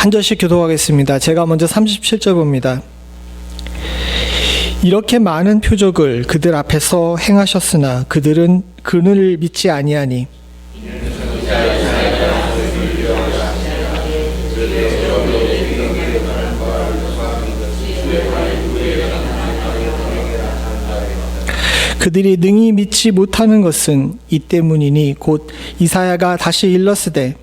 한 절씩 교독하겠습니다. 제가 먼저 37절 봅니다. 이렇게 많은 표적을 그들 앞에서 행하셨으나 그들은 그를 믿지 아니하니 그들이 능히 믿지 못하는 것은 이 때문이니 곧 이사야가 다시 일렀으되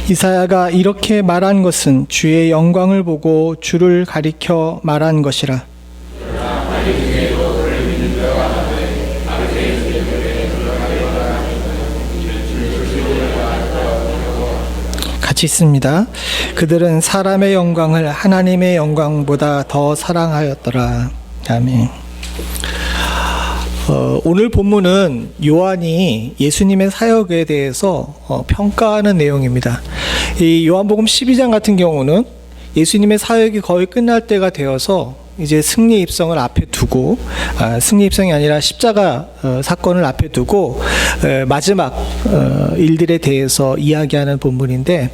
이사야가 이렇게 말한 것은 주의 영광을 보고 주를 가리켜 말한 것이라. 같이 있습니다. 그들은 사람의 영광을 하나님의 영광보다 더 사랑하였더라. 아멘. 오늘 본문은 요한이 예수님의 사역에 대해서 평가하는 내용입니다. 이 요한복음 12장 같은 경우는 예수님의 사역이 거의 끝날 때가 되어서 이제 승리 입성을 앞에 두고 승리 입성이 아니라 십자가 사건을 앞에 두고 마지막 일들에 대해서 이야기하는 본문인데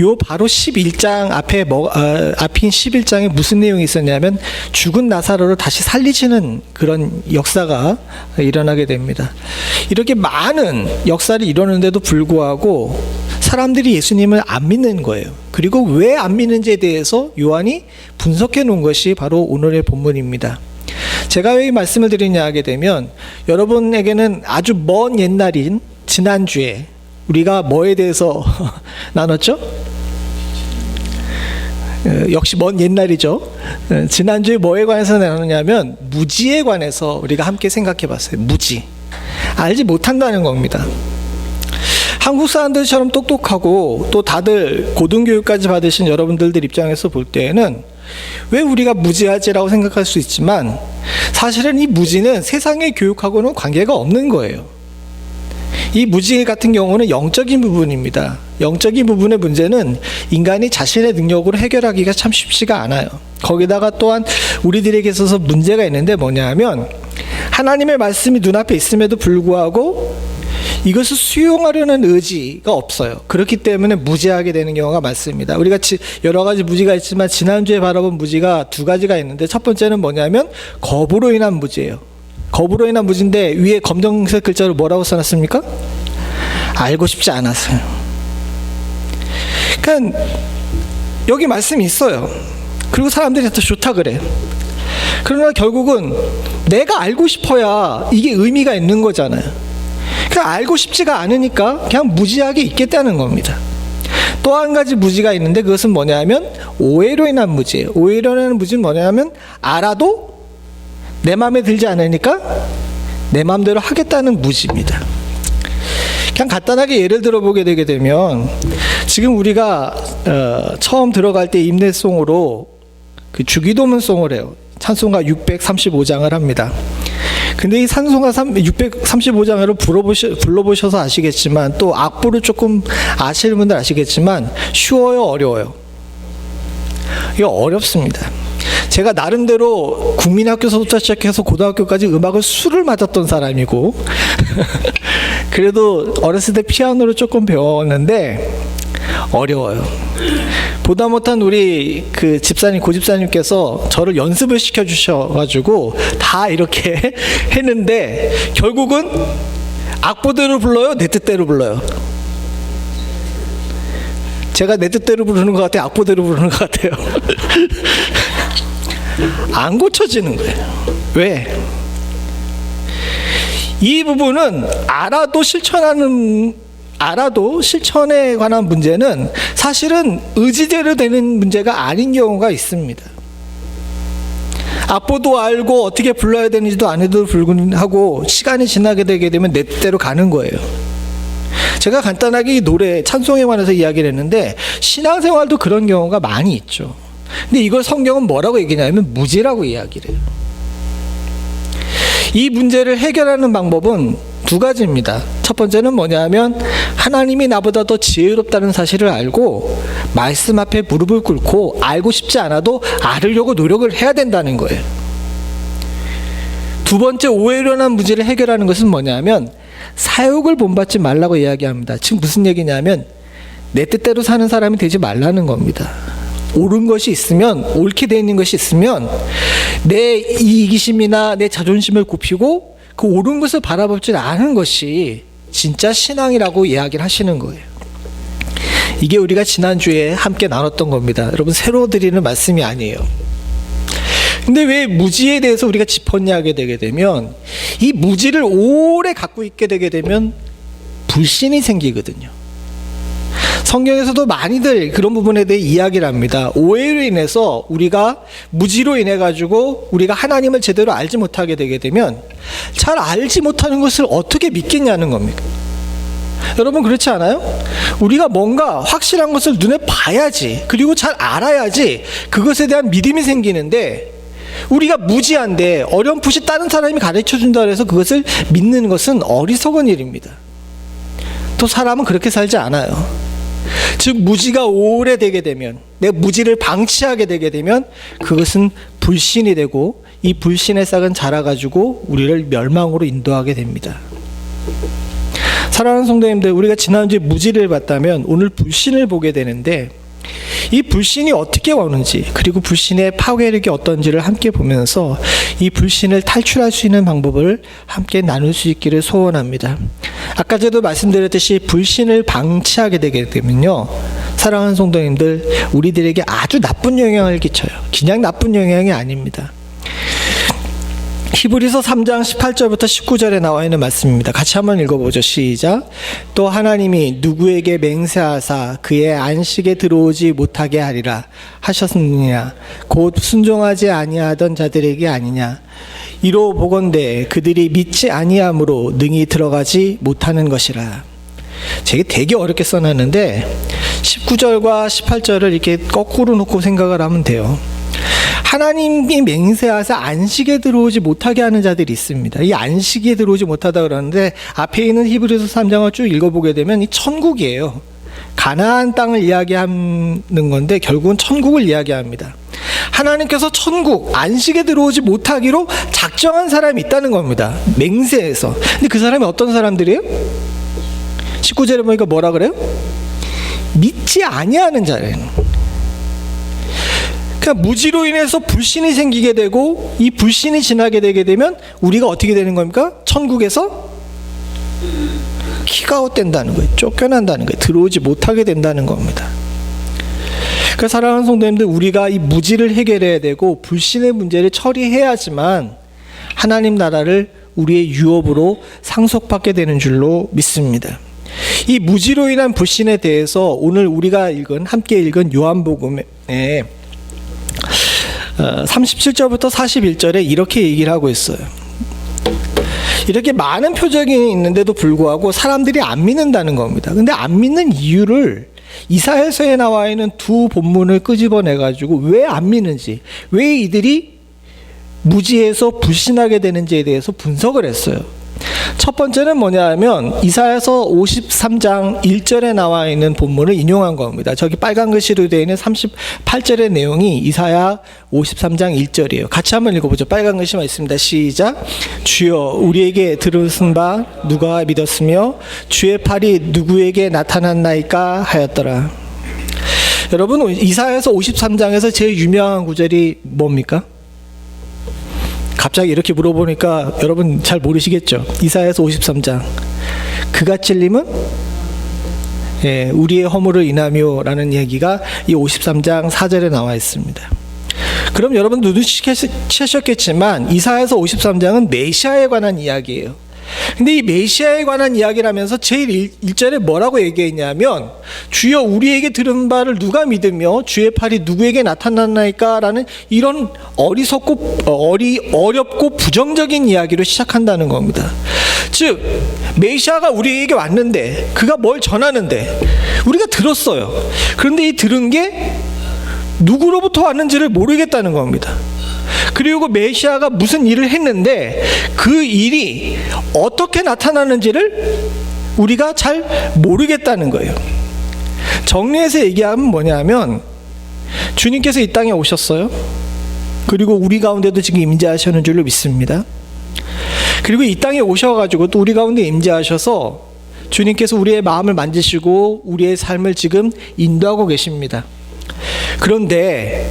요 바로 11장 앞인 11장에 무슨 내용이 있었냐면 죽은 나사로를 다시 살리시는 그런 역사가 일어나게 됩니다. 이렇게 많은 역사를 이루는데도 불구하고 사람들이 예수님을 안 믿는 거예요. 그리고 왜 안 믿는지에 대해서 요한이 분석해 놓은 것이 바로 오늘의 본문입니다. 제가 왜 이 말씀을 드리냐 하게 되면 여러분에게는 아주 먼 옛날인 지난주에 우리가 뭐에 대해서 나눴죠? 역시 먼 옛날이죠. 지난주에 뭐에 관해서 나눴냐면 무지에 관해서 우리가 함께 생각해 봤어요. 무지. 알지 못한다는 겁니다. 한국 사람들처럼 똑똑하고 또 다들 고등교육까지 받으신 여러분들 입장에서 볼 때에는 왜 우리가 무지하지라고 생각할 수 있지만 사실은 이 무지는 세상의 교육하고는 관계가 없는 거예요. 이 무지 같은 경우는 영적인 부분입니다. 영적인 부분의 문제는 인간이 자신의 능력으로 해결하기가 참 쉽지가 않아요. 거기다가 또한 우리들에게 있어서 문제가 있는데 뭐냐 하면 하나님의 말씀이 눈앞에 있음에도 불구하고 이것을 수용하려는 의지가 없어요. 그렇기 때문에 무지하게 되는 경우가 많습니다. 우리가 여러 가지 무지가 있지만 지난주에 바라본 무지가 두 가지가 있는데 첫 번째는 뭐냐면 겁으로 인한 무지예요. 겁으로 인한 무지인데 위에 검정색 글자로 뭐라고 써놨습니까? 알고 싶지 않았어요. 그러니까 여기 말씀이 있어요. 그리고 사람들이 더 좋다 그래. 그러나 결국은 내가 알고 싶어야 이게 의미가 있는 거잖아요. 그냥 알고 싶지가 않으니까 그냥 무지하게 있겠다는 겁니다. 또 한 가지 무지가 있는데 그것은 뭐냐면 오해로 인한 무지예요. 오해로 인한 무지는 뭐냐면 알아도 내 마음에 들지 않으니까 내 마음대로 하겠다는 무지입니다. 그냥 간단하게 예를 들어보게 되게 되면 지금 우리가 처음 들어갈 때 임내송으로 그 주기도문송을 해요. 찬송가 635장을 합니다. 근데 이 찬송가 635장을 불러보셔서 아시겠지만 또 악보를 조금 아시는 분들 아시겠지만 쉬워요, 어려워요? 이거 어렵습니다. 제가 나름대로 국민학교서부터 시작해서 고등학교까지 음악을 수를 맞았던 사람이고 그래도 어렸을 때 피아노를 조금 배웠는데 어려워요. 보다 못한 우리 그 집사님, 고집사님께서 저를 연습을 시켜주셔가지고 다 이렇게 했는데 결국은 악보대로 불러요? 내 뜻대로 불러요? 제가 내 뜻대로 부르는 것 같아요? 악보대로 부르는 것 같아요? 안 고쳐지는 거예요. 왜? 이 부분은 알아도 실천에 관한 문제는 사실은 의지대로 되는 문제가 아닌 경우가 있습니다. 악보도 알고 어떻게 불러야 되는지도 아니도 불구하고 시간이 지나게 되게 되면 내 뜻대로 가는 거예요. 제가 간단하게 이 노래 찬송에 관해서 이야기를 했는데 신앙생활도 그런 경우가 많이 있죠. 근데 이걸 성경은 뭐라고 얘기냐면 무지라고 이야기를 해요. 이 문제를 해결하는 방법은 두 가지입니다. 첫 번째는 뭐냐면 하나님이 나보다 더 지혜롭다는 사실을 알고 말씀 앞에 무릎을 꿇고 알고 싶지 않아도 알으려고 노력을 해야 된다는 거예요. 두 번째, 오해로 인한 문제를 해결하는 것은 뭐냐면 사욕을 본받지 말라고 이야기합니다. 지금 무슨 얘기냐면 내 뜻대로 사는 사람이 되지 말라는 겁니다. 옳은 것이 있으면, 옳게 되어 있는 것이 있으면 내 이기심이나 내 자존심을 굽히고 그 옳은 것을 바라보지 않은 것이 진짜 신앙이라고 이야기를 하시는 거예요. 이게 우리가 지난주에 함께 나눴던 겁니다. 여러분, 새로 드리는 말씀이 아니에요. 근데 왜 무지에 대해서 우리가 짚었냐 하게 되게 되면 이 무지를 오래 갖고 있게 되게 되면 불신이 생기거든요. 성경에서도 많이들 그런 부분에 대해 이야기를 합니다. 오해로 인해서 우리가 무지로 인해 가지고 우리가 하나님을 제대로 알지 못하게 되게 되면 잘 알지 못하는 것을 어떻게 믿겠냐는 겁니다. 여러분, 그렇지 않아요? 우리가 뭔가 확실한 것을 눈에 봐야지, 그리고 잘 알아야지 그것에 대한 믿음이 생기는데 우리가 무지한데 어렴풋이 다른 사람이 가르쳐준다 해서 그것을 믿는 것은 어리석은 일입니다. 또 사람은 그렇게 살지 않아요. 즉 무지가 오래되게 되면, 내 무지를 방치하게 되게 되면 그것은 불신이 되고 이 불신의 싹은 자라가지고 우리를 멸망으로 인도하게 됩니다. 사랑하는 성도님들, 우리가 지난주에 무지를 봤다면 오늘 불신을 보게 되는데 이 불신이 어떻게 오는지, 그리고 불신의 파괴력이 어떤지를 함께 보면서 이 불신을 탈출할 수 있는 방법을 함께 나눌 수 있기를 소원합니다. 아까 저도 말씀드렸듯이 불신을 방치하게 되게 되면요, 사랑하는 성도님들, 우리들에게 아주 나쁜 영향을 끼쳐요. 그냥 나쁜 영향이 아닙니다. 히브리서 3장 18절부터 19절에 나와 있는 말씀입니다. 같이 한번 읽어보죠. 시작. 또 하나님이 누구에게 맹세하사 그의 안식에 들어오지 못하게 하리라 하셨느냐, 곧 순종하지 아니하던 자들에게 아니냐. 이로 보건대 그들이 믿지 아니함으로 능히 들어가지 못하는 것이라. 제가 되게 어렵게 써놨는데 19절과 18절을 이렇게 거꾸로 놓고 생각을 하면 돼요. 하나님이 맹세하사 안식에 들어오지 못하게 하는 자들이 있습니다. 이 안식에 들어오지 못하다 그러는데 앞에 있는 히브리서 3장을 쭉 읽어보게 되면 이 천국이에요. 가나안 땅을 이야기하는 건데 결국은 천국을 이야기합니다. 하나님께서 천국, 안식에 들어오지 못하기로 작정한 사람이 있다는 겁니다. 맹세해서. 근데 그 사람이 어떤 사람들이에요? 19절에 보니까 뭐라 그래요? 믿지 아니하는 자예요. 그러니까 무지로 인해서 불신이 생기게 되고 이 불신이 지나게 되게 되면 우리가 어떻게 되는 겁니까? 천국에서 킥아웃된다는 거예요. 쫓겨난다는 거예요. 들어오지 못하게 된다는 겁니다. 그러니까 사랑하는 성도님들, 우리가 이 무지를 해결해야 되고 불신의 문제를 처리해야지만 하나님 나라를 우리의 유업으로 상속받게 되는 줄로 믿습니다. 이 무지로 인한 불신에 대해서 오늘 우리가 함께 읽은 요한복음에 37절부터 41절에 이렇게 얘기를 하고 있어요. 이렇게 많은 표적이 있는데도 불구하고 사람들이 안 믿는다는 겁니다. 근데 안 믿는 이유를 이사야서에 나와 있는 두 본문을 끄집어내 가지고 왜 안 믿는지, 왜 이들이 무지해서 불신하게 되는지에 대해서 분석을 했어요. 첫 번째는 뭐냐면 이사야서 53장 1절에 나와 있는 본문을 인용한 겁니다. 저기 빨간 글씨로 되어 있는 38절의 내용이 이사야 53장 1절이에요. 같이 한번 읽어보죠. 빨간 글씨만 있습니다. 시작. 주여 우리에게 들으신 바 누가 믿었으며 주의 팔이 누구에게 나타났나이까 하였더라. 여러분, 이사야서 53장에서 제일 유명한 구절이 뭡니까? 갑자기 이렇게 물어보니까 여러분 잘 모르시겠죠? 이사야서 53장. 그가 찔림은 우리의 허물을 인하며라는 얘기가 이 53장 4절에 나와 있습니다. 그럼 여러분 눈치채셨겠지만 이사야서 53장은 메시아에 관한 이야기예요. 근데 이 메시아에 관한 이야기를 하면서 제일 1절에 뭐라고 얘기했냐면 주여 우리에게 들은 바를 누가 믿으며 주의 팔이 누구에게 나타났나이까 라는 이런 어렵고 부정적인 이야기로 시작한다는 겁니다. 즉 메시아가 우리에게 왔는데 그가 뭘 전하는데 우리가 들었어요. 그런데 이 들은 게 누구로부터 왔는지를 모르겠다는 겁니다. 그리고 메시아가 무슨 일을 했는데 그 일이 어떻게 나타나는지를 우리가 잘 모르겠다는 거예요. 정리해서 얘기하면 뭐냐면 주님께서 이 땅에 오셨어요. 그리고 우리 가운데도 지금 임재하시는 줄로 믿습니다. 그리고 이 땅에 오셔가지고 또 우리 가운데 임재하셔서 주님께서 우리의 마음을 만지시고 우리의 삶을 지금 인도하고 계십니다. 그런데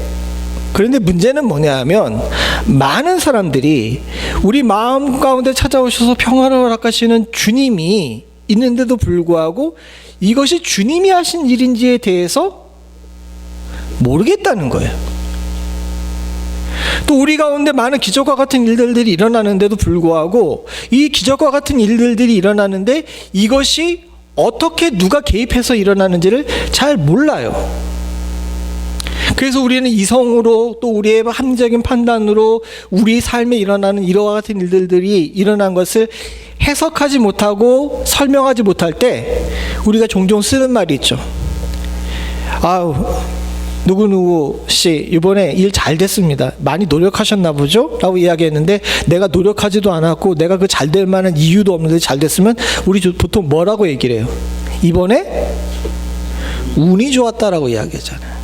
문제는 뭐냐면 많은 사람들이 우리 마음 가운데 찾아오셔서 평화를 허락하시는 주님이 있는데도 불구하고 이것이 주님이 하신 일인지에 대해서 모르겠다는 거예요. 또 우리 가운데 많은 기적과 같은 일들이 일어나는데도 불구하고 이 기적과 같은 일들이 일어나는데 이것이 어떻게 누가 개입해서 일어나는지를 잘 몰라요. 그래서 우리는 이성으로 또 우리의 합리적인 판단으로 우리 삶에 일어나는 이와 같은 일들이 일어난 것을 해석하지 못하고 설명하지 못할 때 우리가 종종 쓰는 말이 있죠. 아우, 누구누구 씨 이번에 일 잘 됐습니다. 많이 노력하셨나 보죠? 라고 이야기했는데 내가 노력하지도 않았고 내가 그 잘 될 만한 이유도 없는데 잘 됐으면 우리 보통 뭐라고 얘기를 해요? 이번에 운이 좋았다라고 이야기하잖아요.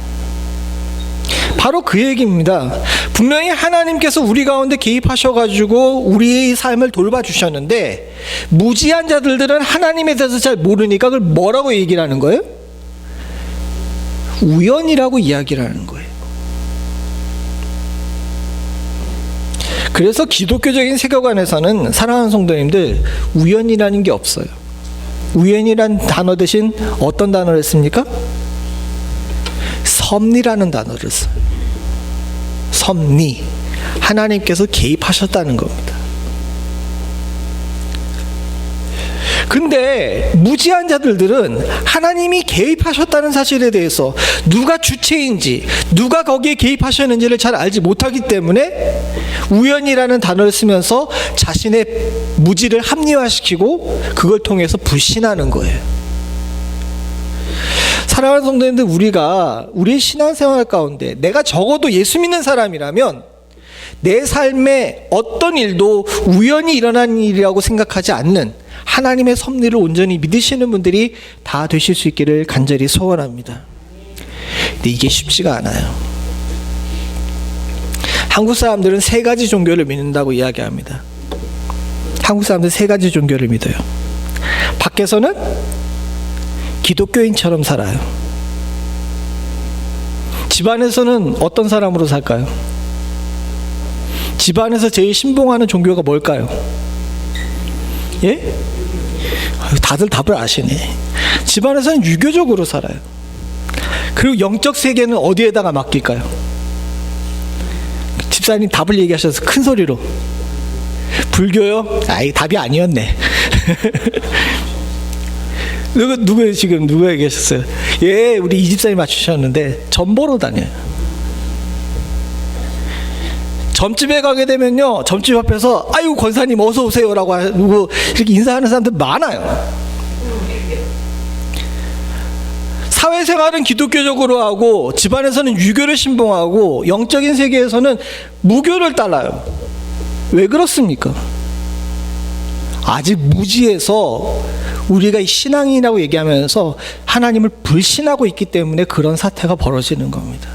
바로 그 얘기입니다. 분명히 하나님께서 우리 가운데 개입하셔가지고 우리의 삶을 돌봐주셨는데 무지한 자들은 하나님에 대해서 잘 모르니까 그걸 뭐라고 얘기를 하는 거예요? 우연이라고 이야기를 하는 거예요. 그래서 기독교적인 세계관에서는 사랑하는 성도님들 우연이라는 게 없어요. 우연이란 단어 대신 어떤 단어를 씁니까? 섭리라는 단어를 써요. 섭리. 하나님께서 개입하셨다는 겁니다. 근데 무지한 자들은 하나님이 개입하셨다는 사실에 대해서 누가 주체인지 누가 거기에 개입하셨는지를 잘 알지 못하기 때문에 우연이라는 단어를 쓰면서 자신의 무지를 합리화시키고 그걸 통해서 불신하는 거예요. 사랑하는 성도님들, 우리가 우리의 신앙생활 가운데 내가 적어도 예수 믿는 사람이라면 내 삶에 어떤 일도 우연히 일어난 일이라고 생각하지 않는 하나님의 섭리를 온전히 믿으시는 분들이 다 되실 수 있기를 간절히 소원합니다. 근데 이게 쉽지가 않아요. 한국 사람들은 세 가지 종교를 믿는다고 이야기합니다. 한국 사람들 세 가지 종교를 믿어요. 밖에서는 기독교인처럼 살아요. 집안에서는 어떤 사람으로 살까요? 집안에서 제일 신봉하는 종교가 뭘까요? 예? 다들 답을 아시네. 집안에서는 유교적으로 살아요. 그리고 영적 세계는 어디에다가 맡길까요? 집사님 답을 얘기하셔서 큰 소리로. 불교요? 아이, 답이 아니었네. 누구 지금 누가 얘기하셨어요? 예, 우리 이 집사님 맞추셨는데 점 보러 다녀요. 점집에 가게 되면요, 점집 앞에서 아유 권사님 어서 오세요라고 하고 이렇게 인사하는 사람들 많아요. 사회생활은 기독교적으로 하고 집안에서는 유교를 신봉하고 영적인 세계에서는 무교를 따라요. 왜 그렇습니까? 아직 무지해서 우리가 신앙이라고 얘기하면서 하나님을 불신하고 있기 때문에 그런 사태가 벌어지는 겁니다.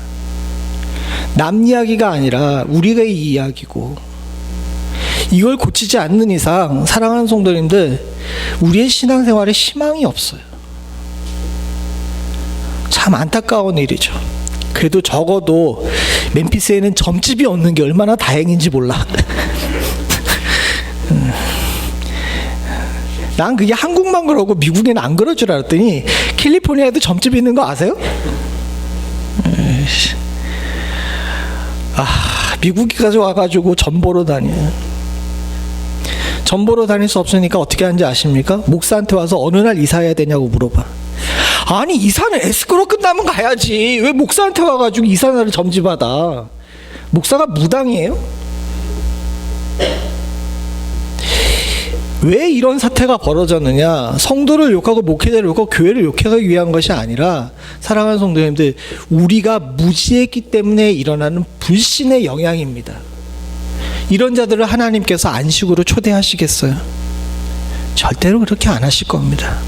남 이야기가 아니라 우리가 이 이야기고, 이걸 고치지 않는 이상 사랑하는 성도님들, 우리의 신앙생활에 희망이 없어요. 참 안타까운 일이죠. 그래도 적어도 멤피스에는 점집이 없는 게 얼마나 다행인지 몰라. 난 그게 한국만 그러고 미국에는 안 그럴 줄 알았더니 캘리포니아에도 점집이 있는 거 아세요? 미국까지 와가지고 점 보러 다녀요. 점 보러 다닐 수 없으니까 어떻게 하는지 아십니까? 목사한테 와서 어느 날 이사해야 되냐고 물어봐. 아니, 이사는 에스크로 끝나면 가야지. 왜 목사한테 와가지고 이사날을 점집하다. 목사가 무당이에요? 왜 이런 사태가 벌어졌느냐? 성도를 욕하고 목회자를 욕하고 교회를 욕하기 위한 것이 아니라, 사랑하는 성도님들, 우리가 무지했기 때문에 일어나는 불신의 영향입니다. 이런 자들을 하나님께서 안식으로 초대하시겠어요? 절대로 그렇게 안 하실 겁니다.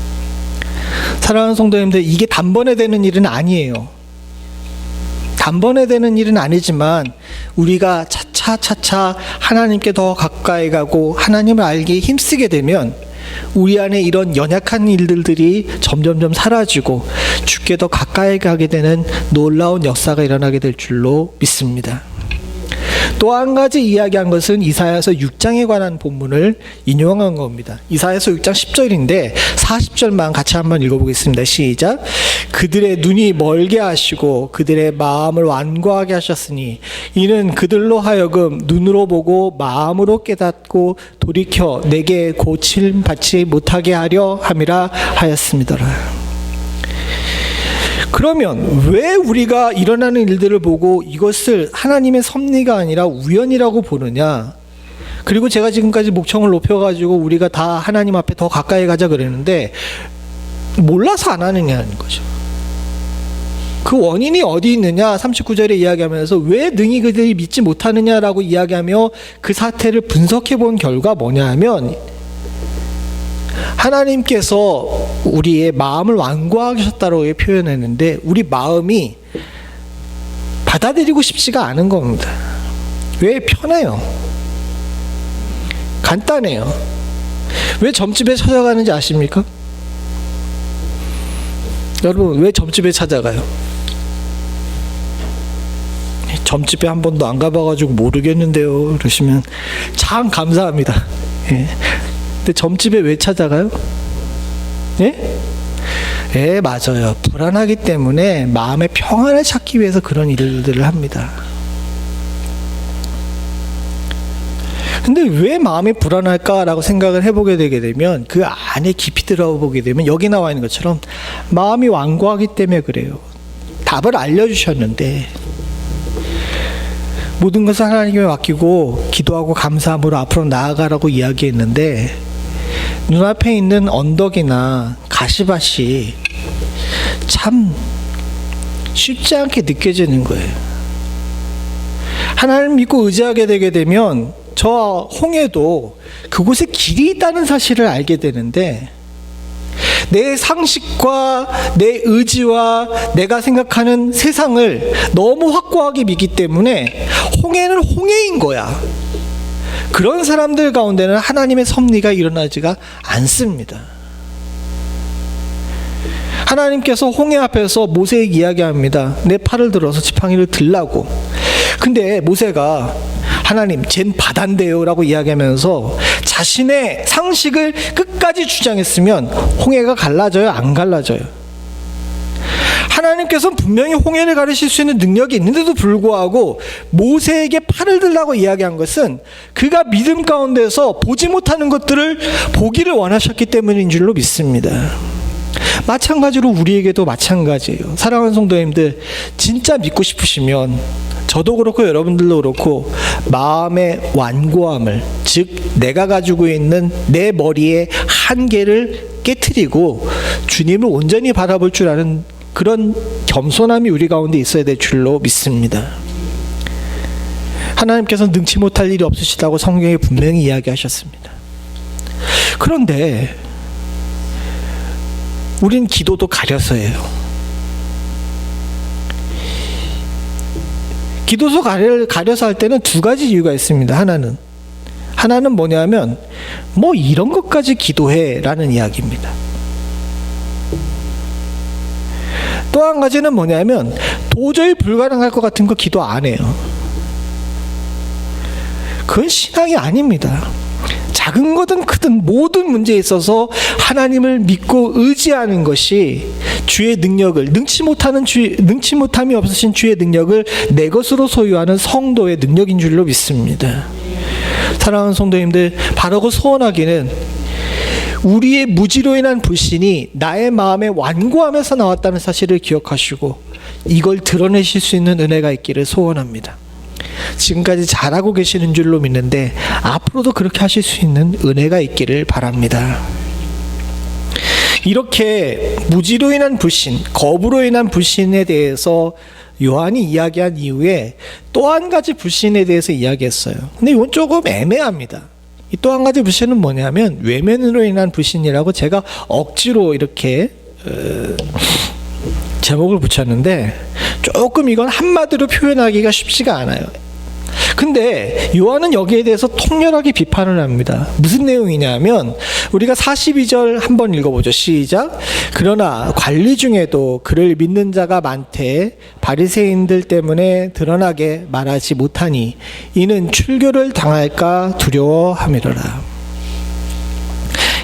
사랑하는 성도님들, 이게 단번에 되는 일은 아니에요. 단번에 되는 일은 아니지만 우리가 차차 하나님께 더 가까이 가고 하나님을 알기 힘쓰게 되면 우리 안에 이런 연약한 일들이 점점점 사라지고 주께 더 가까이 가게 되는 놀라운 역사가 일어나게 될 줄로 믿습니다. 또 한 가지 이야기한 것은 이사야서 6장에 관한 본문을 인용한 겁니다. 이사야서 6장 10절인데 40절만 같이 한번 읽어보겠습니다. 시작. 그들의 눈이 멀게 하시고 그들의 마음을 완고하게 하셨으니 이는 그들로 하여금 눈으로 보고 마음으로 깨닫고 돌이켜 내게 고침 받지 못하게 하려 함이라 하였습니다라. 그러면 왜 우리가 일어나는 일들을 보고 이것을 하나님의 섭리가 아니라 우연이라고 보느냐? 그리고 제가 지금까지 목청을 높여가지고 우리가 다 하나님 앞에 더 가까이 가자 그랬는데 몰라서 안 하느냐는 거죠. 그 원인이 어디 있느냐? 39절에 이야기하면서 왜 능히 그들이 믿지 못하느냐라고 이야기하며 그 사태를 분석해 본 결과 뭐냐 하면 하나님께서 우리의 마음을 완고하셨다고 표현했는데 우리 마음이 받아들이고 싶지가 않은 겁니다. 왜? 편해요. 간단해요. 왜 점집에 찾아가는지 아십니까? 여러분, 왜 점집에 찾아가요? 점집에 한 번도 안 가봐가지고 모르겠는데요 그러시면 참 감사합니다. 예. 근데 점집에 왜 찾아가요? 예? 예, 맞아요. 불안하기 때문에 마음의 평안을 찾기 위해서 그런 일들을 합니다. 근데 왜 마음이 불안할까라고 생각을 해보게 되게 되면 그 안에 깊이 들어보게 되면 여기 나와 있는 것처럼 마음이 완고하기 때문에 그래요. 답을 알려주셨는데 모든 것을 하나님께 맡기고 기도하고 감사함으로 앞으로 나아가라고 이야기했는데 눈앞에 있는 언덕이나 가시밭이 참 쉽지 않게 느껴지는 거예요. 하나님 믿고 의지하게 되게 되면 저 홍해도 그곳에 길이 있다는 사실을 알게 되는데 내 상식과 내 의지와 내가 생각하는 세상을 너무 확고하게 믿기 때문에 홍해는 홍해인 거야. 그런 사람들 가운데는 하나님의 섭리가 일어나지가 않습니다. 하나님께서 홍해 앞에서 모세에게 이야기합니다. 내 팔을 들어서 지팡이를 들라고. 근데 모세가 하나님, 쟨 바다인데요 라고 이야기하면서 자신의 상식을 끝까지 주장했으면 홍해가 갈라져요? 안 갈라져요? 하나님께서는 분명히 홍해를 가르칠 수 있는 능력이 있는데도 불구하고 모세에게 팔을 들라고 이야기한 것은 그가 믿음 가운데서 보지 못하는 것들을 보기를 원하셨기 때문인 줄로 믿습니다. 마찬가지로 우리에게도 마찬가지예요. 사랑하는 성도님들, 진짜 믿고 싶으시면 저도 그렇고 여러분들도 그렇고 마음의 완고함을, 즉 내가 가지고 있는 내 머리의 한계를 깨트리고 주님을 온전히 바라볼 줄 아는 그런 겸손함이 우리 가운데 있어야 될 줄로 믿습니다. 하나님께서는 능치 못할 일이 없으시다고 성경에 분명히 이야기하셨습니다. 그런데 우린 기도도 가려서 해요. 기도서 가려서 할 때는 두 가지 이유가 있습니다. 하나는 뭐냐면 뭐 이런 것까지 기도해 라는 이야기입니다. 또 한 가지는 뭐냐면 도저히 불가능할 것 같은 거 기도 안 해요. 그건 신앙이 아닙니다. 작은 거든 크든 모든 문제에 있어서 하나님을 믿고 의지하는 것이 주의 능력을, 능치 못함이 없으신 주의 능력을 내 것으로 소유하는 성도의 능력인 줄로 믿습니다. 사랑하는 성도님들, 바라고 소원하기는 우리의 무지로 인한 불신이 나의 마음의 완고함에서 나왔다는 사실을 기억하시고 이걸 드러내실 수 있는 은혜가 있기를 소원합니다. 지금까지 잘하고 계시는 줄로 믿는데 앞으로도 그렇게 하실 수 있는 은혜가 있기를 바랍니다. 이렇게 무지로 인한 불신, 겁으로 인한 불신에 대해서 요한이 이야기한 이후에 또 한 가지 불신에 대해서 이야기했어요. 근데 이건 조금 애매합니다. 이 또 한 가지 불신은 뭐냐면 외면으로 인한 불신이라고 제가 억지로 이렇게 제목을 붙였는데 조금 이건 한마디로 표현하기가 쉽지가 않아요. 근데 요한은 여기에 대해서 통렬하게 비판을 합니다. 무슨 내용이냐면 우리가 42절 한번 읽어보죠. 시작. 그러나 관리 중에도 그를 믿는 자가 많되 바리새인들 때문에 드러나게 말하지 못하니 이는 출교를 당할까 두려워함이로라.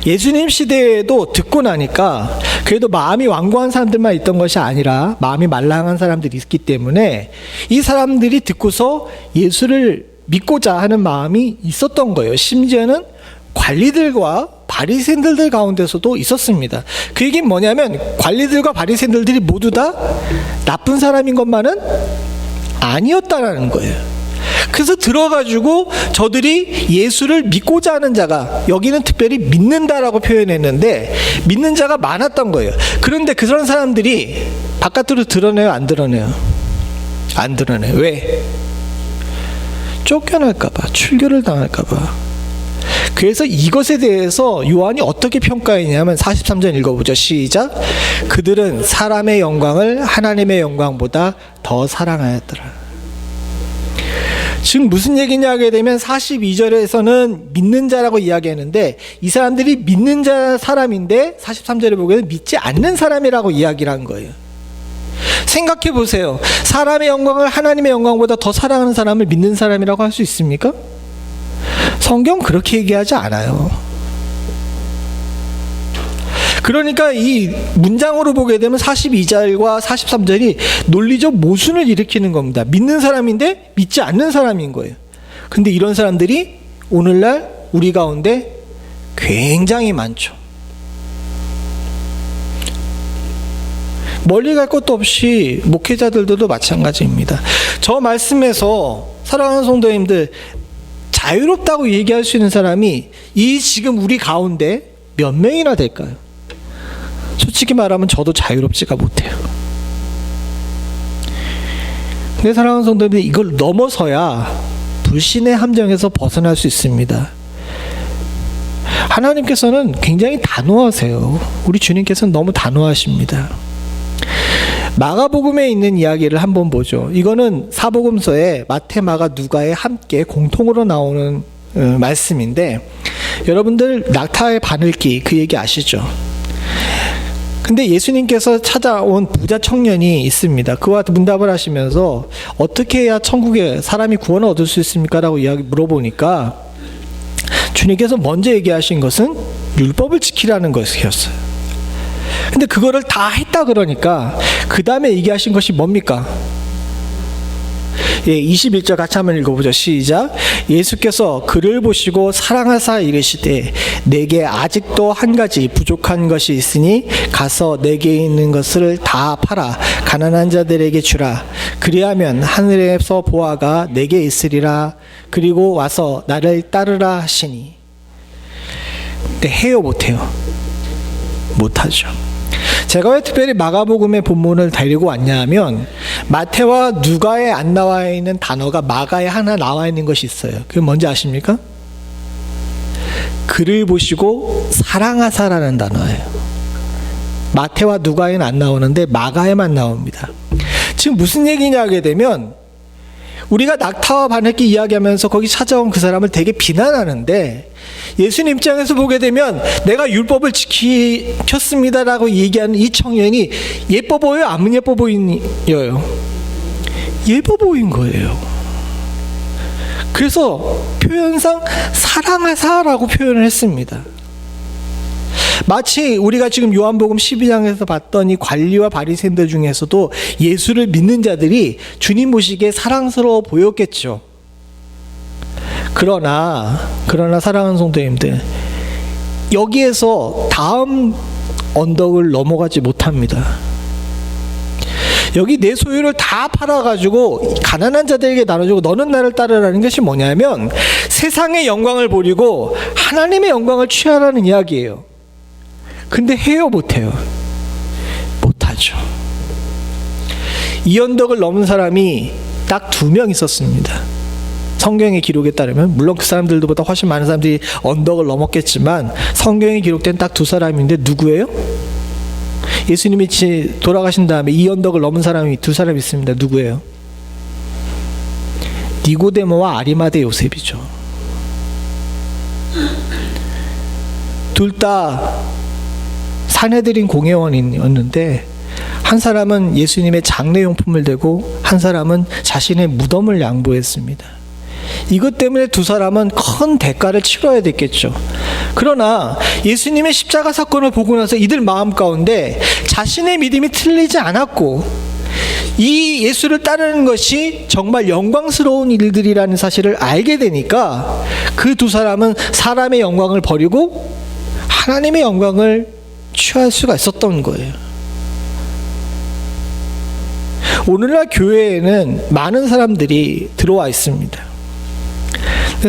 예수님 시대에도 듣고 나니까 그래도 마음이 완고한 사람들만 있던 것이 아니라 마음이 말랑한 사람들이 있기 때문에 이 사람들이 듣고서 예수를 믿고자 하는 마음이 있었던 거예요. 심지어는 관리들과 바리새인들 가운데서도 있었습니다. 그 얘기는 뭐냐면 관리들과 바리새인들이 모두 다 나쁜 사람인 것만은 아니었다라는 거예요. 그래서 들어가지고 저들이 예수를 믿고자 하는 자가, 여기는 특별히 믿는다라고 표현했는데 믿는 자가 많았던 거예요. 그런데 그런 사람들이 바깥으로 드러내요, 안 드러내요? 안 드러내요. 왜? 쫓겨날까봐, 출교를 당할까봐. 그래서 이것에 대해서 요한이 어떻게 평가했냐면 43절 읽어보죠. 시작. 그들은 사람의 영광을 하나님의 영광보다 더 사랑하였더라. 지금 무슨 얘기냐 하게 되면 42절에서는 믿는 자라고 이야기하는데 이 사람들이 믿는 자 사람인데 43절에 보기에는 믿지 않는 사람이라고 이야기를 한 거예요. 생각해 보세요. 사람의 영광을 하나님의 영광보다 더 사랑하는 사람을 믿는 사람이라고 할 수 있습니까? 성경 그렇게 얘기하지 않아요. 그러니까 이 문장으로 보게 되면 42절과 43절이 논리적 모순을 일으키는 겁니다. 믿는 사람인데 믿지 않는 사람인 거예요. 근데 이런 사람들이 오늘날 우리 가운데 굉장히 많죠. 멀리 갈 것도 없이 목회자들도 마찬가지입니다. 저 말씀에서 사랑하는 성도님들, 자유롭다고 얘기할 수 있는 사람이 이 지금 우리 가운데 몇 명이나 될까요? 솔직히 말하면 저도 자유롭지가 못해요. 내 사랑하는 성도님들, 이걸 넘어서야 불신의 함정에서 벗어날 수 있습니다. 하나님께서는 굉장히 단호하세요. 우리 주님께서는 너무 단호하십니다. 마가복음에 있는 이야기를 한번 보죠. 이거는 사복음서에 마태, 마가, 누가에 함께 공통으로 나오는 말씀인데, 여러분들 낙타의 바늘기 그 얘기 아시죠? 근데 예수님께서 찾아온 부자 청년이 있습니다. 그와 문답을 하시면서 어떻게 해야 천국에 사람이 구원을 얻을 수 있습니까? 라고 물어보니까 주님께서 먼저 얘기하신 것은 율법을 지키라는 것이었어요. 근데 그거를 다 했다 그러니까 그 다음에 얘기하신 것이 뭡니까? 21절 같이 한번 읽어보죠. 시작. 예수께서 그를 보시고 사랑하사 이르시되 내게 아직도 한 가지 부족한 것이 있으니 가서 내게 있는 것을 다 팔아 가난한 자들에게 주라. 그리하면 하늘에서 보화가 내게 있으리라. 그리고 와서 나를 따르라 하시니. 근데 해요, 못해요? 못하죠. 제가 왜 특별히 마가복음의 본문을 데리고 왔냐면 마태와 누가에 안 나와 있는 단어가 마가에 하나 나와 있는 것이 있어요. 그게 뭔지 아십니까? 그를 보시고 사랑하사라는 단어예요. 마태와 누가에는 안 나오는데 마가에만 나옵니다. 지금 무슨 얘기냐 하게 되면 우리가 낙타와 바늘기 이야기하면서 거기 찾아온 그 사람을 되게 비난하는데 예수님 입장에서 보게 되면 내가 율법을 지켰습니다라고 얘기하는 이 청년이 예뻐 보여요? 안 예뻐 보이요? 예뻐 보인 거예요. 그래서 표현상 사랑하사라고 표현을 했습니다. 마치 우리가 지금 요한복음 12장에서 봤던 이 관리와 바리새인들 중에서도 예수를 믿는 자들이 주님 보시기에 사랑스러워 보였겠죠. 그러나 사랑하는 성도님들, 여기에서 다음 언덕을 넘어가지 못합니다. 여기 내 소유를 다 팔아가지고 가난한 자들에게 나눠주고 너는 나를 따르라는 것이 뭐냐면 세상의 영광을 버리고 하나님의 영광을 취하라는 이야기예요. 근데 해요, 못해요? 못하죠. 이 언덕을 넘은 사람이 딱 2명 있었습니다. 성경의 기록에 따르면, 물론 그 사람들보다 훨씬 많은 사람들이 언덕을 넘었겠지만 성경에 기록된 딱 2사람인데 누구예요? 예수님이 돌아가신 다음에 이 언덕을 넘은 사람이 2사람 있습니다. 누구예요? 니고데모와 아리마대 요셉이죠. 둘 다 산헤드린 공회원이었는데, 한 사람은 예수님의 장례용품을 대고 한 사람은 자신의 무덤을 양보했습니다. 이것 때문에 2사람은 큰 대가를 치러야 됐겠죠. 그러나 예수님의 십자가 사건을 보고 나서 이들 마음 가운데 자신의 믿음이 틀리지 않았고 이 예수를 따르는 것이 정말 영광스러운 일들이라는 사실을 알게 되니까 그 2사람은 사람의 영광을 버리고 하나님의 영광을 취할 수가 있었던 거예요. 오늘날 교회에는 많은 사람들이 들어와 있습니다.